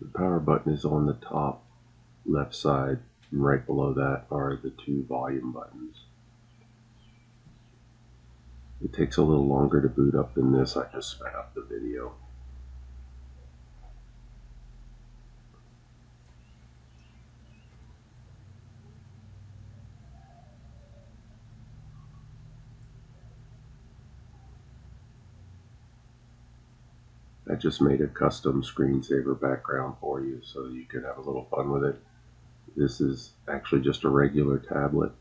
The power button is on the top left side, and right below that are the two volume buttons. It takes a little longer to boot up than this. I just sped up the video. I just made a custom screensaver background for you so you could have a little fun with it. This is actually just a regular tablet.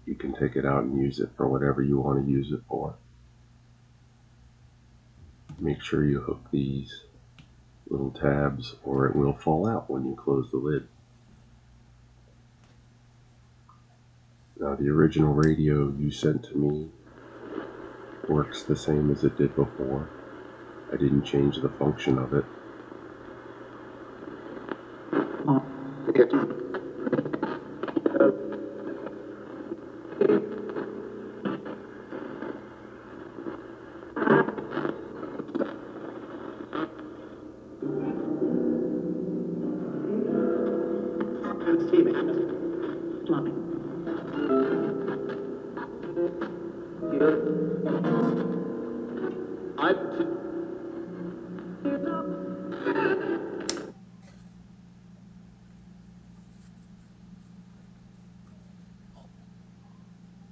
You can take it out and use it for whatever you want to use it for. Make sure you hook these little tabs or it will fall out when you close the lid. Now the original radio you sent to me works the same as it did before. I didn't change the function of it.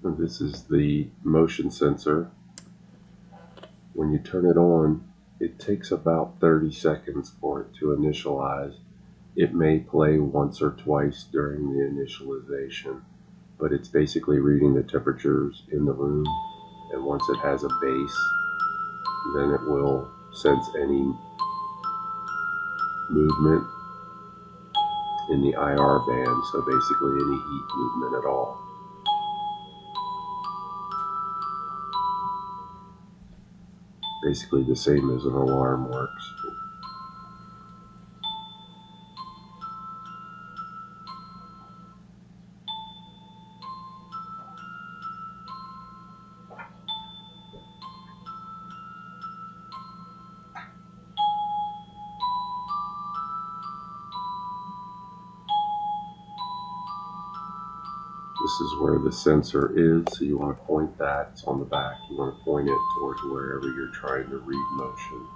And this is the motion sensor. When you turn it on, it takes about 30 seconds for it to initialize. It may play once or twice during the initialization, but it's basically reading the temperatures in the room, and once it has a base, then it will sense any movement in the IR band, so basically any heat movement at all. Basically the same as an alarm works. This is where the sensor is, so you want to point that. It's on the back. You want to point it towards wherever you're trying to read motion.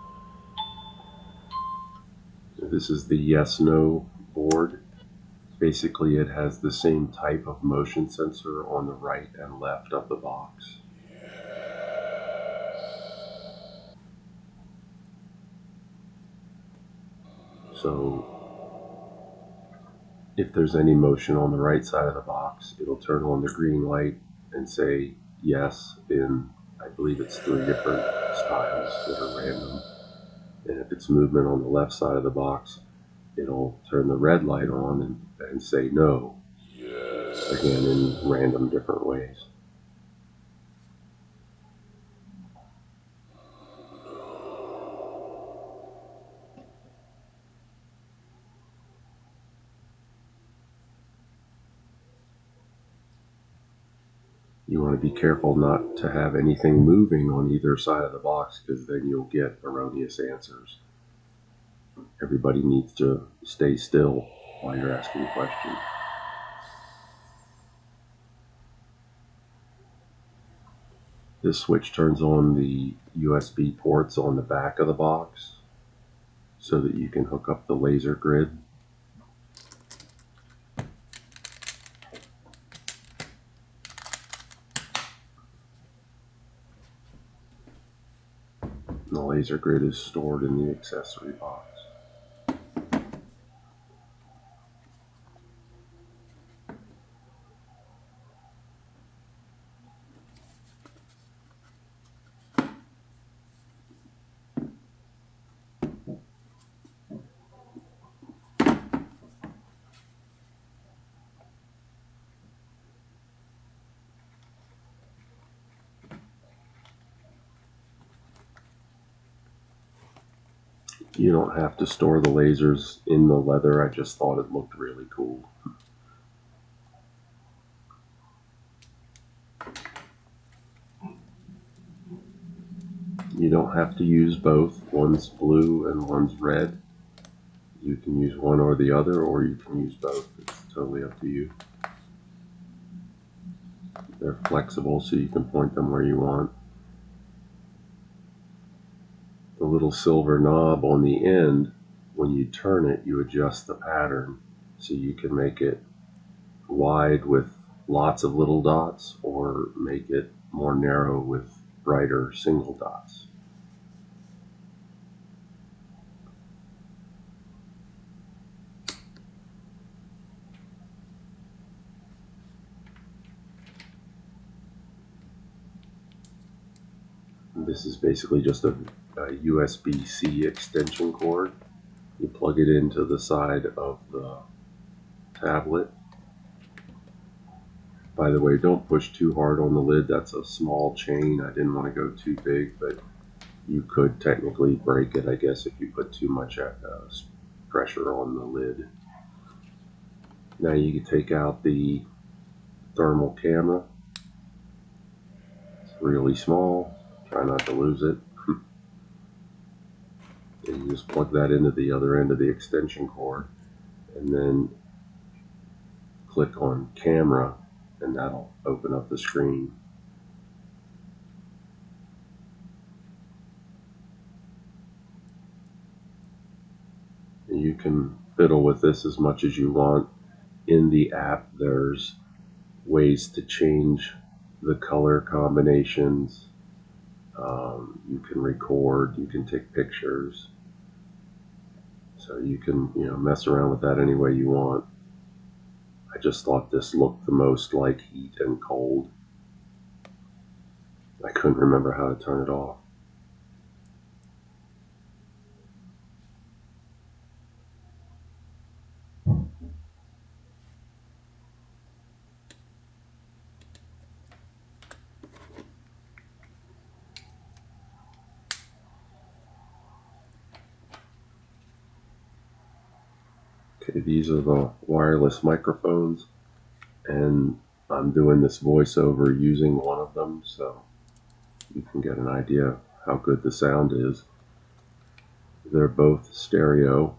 This is the yes-no board. Basically, it has the same type of motion sensor on the right and left of the box. So if there's any motion on the right side of the box, it'll turn on the green light and say yes in, I believe it's 3 different styles that are random. And if it's movement on the left side of the box, it'll turn the red light on and say no, again in random different ways. You want to be careful not to have anything moving on either side of the box, because then you'll get erroneous answers. Everybody needs to stay still while you're asking questions. This switch turns on the USB ports on the back of the box so that you can hook up the laser grid. And the laser grid is stored in the accessory box. You don't have to store the lasers in the leather. I just thought it looked really cool. You don't have to use both. One's blue and one's red. You can use one or the other, or you can use both. It's totally up to you. They're flexible, so you can point them where you want. The little silver knob on the end, when you turn it, you adjust the pattern, so you can make it wide with lots of little dots, or make it more narrow with brighter single dots. This is basically just a USB-C extension cord. You plug it into the side of the tablet. By the way, don't push too hard on the lid. That's a small chain. I didn't want to go too big, but you could technically break it, I guess, if you put too much pressure on the lid. Now you can take out the thermal camera. It's really small. Try not to lose it. And you just plug that into the other end of the extension cord, and then click on camera, and that'll open up the screen. And you can fiddle with this as much as you want. In the app, there's ways to change the color combinations. You can record, you can take pictures. So you can, mess around with that any way you want. I just thought this looked the most like heat and cold. I couldn't remember how to turn it off. Okay, these are the wireless microphones, and I'm doing this voiceover using one of them, so you can get an idea how good the sound is. They're both stereo.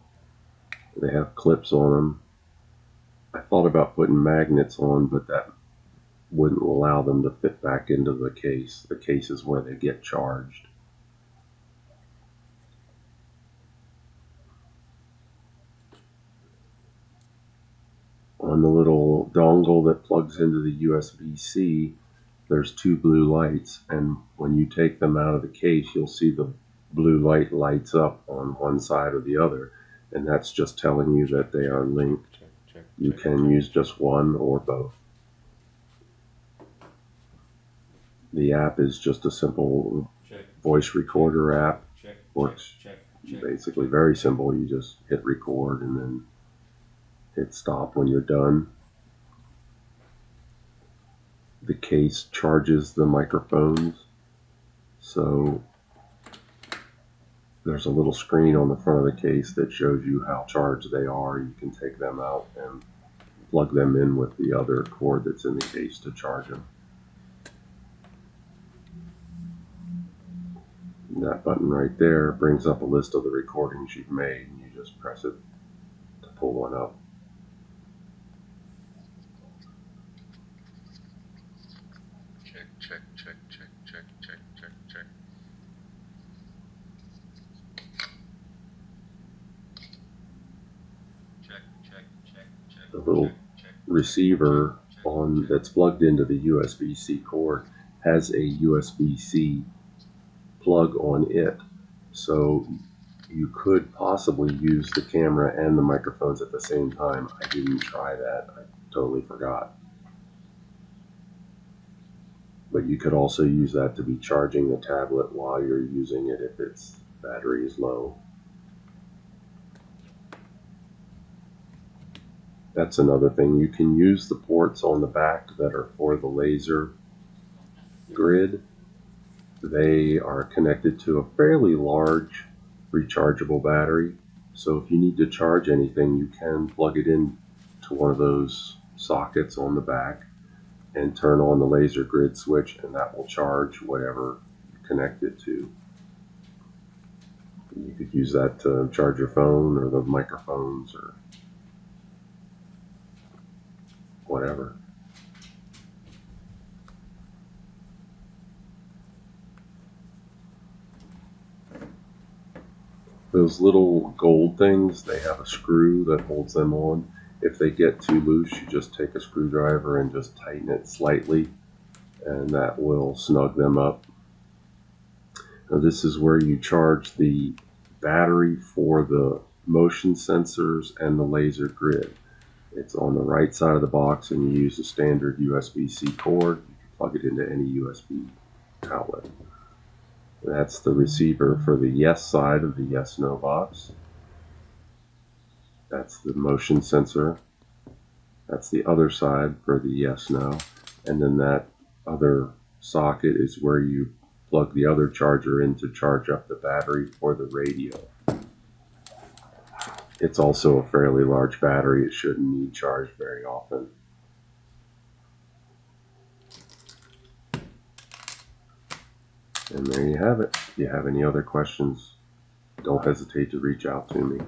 They have clips on them. I thought about putting magnets on, but that wouldn't allow them to fit back into the case. The case is where they get charged. On the little dongle that plugs into the USB-C, there's two blue lights, and when you take them out of the case, you'll see the blue light lights up on one side or the other, and that's just telling you that they are linked. You can use just one or both. The app is just a simple voice recorder app. Works basically very simple. You just hit record and then hit stop when you're done. The case charges the microphones, so there's a little screen on the front of the case that shows you how charged they are. You can take them out and plug them in with the other cord that's in the case to charge them. And that button right there brings up a list of the recordings you've made, and you just press it to pull one up. Check, check, check, check, check, check, check. Check, check, check, check. The little receiver that's plugged into the USB-C cord has a USB-C plug on it, so you could possibly use the camera and the microphones at the same time. I didn't try that. I totally forgot. But you could also use that to be charging the tablet while you're using it if its battery is low. That's another thing. You can use the ports on the back that are for the laser grid. They are connected to a fairly large rechargeable battery. So if you need to charge anything, you can plug it in to one of those sockets on the back and turn on the laser grid switch, and that will charge whatever you connect it to. You could use that to charge your phone or the microphones or whatever. Those little gold things, they have a screw that holds them on. If they get too loose, you just take a screwdriver and just tighten it slightly, and that will snug them up. Now this is where you charge the battery for the motion sensors and the laser grid. It's on the right side of the box, and you use a standard USB-C cord. You can plug it into any USB outlet. That's the receiver for the yes side of the yes/no box. That's the motion sensor. That's the other side for the yes/no. And then that other socket is where you plug the other charger in to charge up the battery for the radio. It's also a fairly large battery. It shouldn't need charged very often. And there you have it. If you have any other questions, don't hesitate to reach out to me.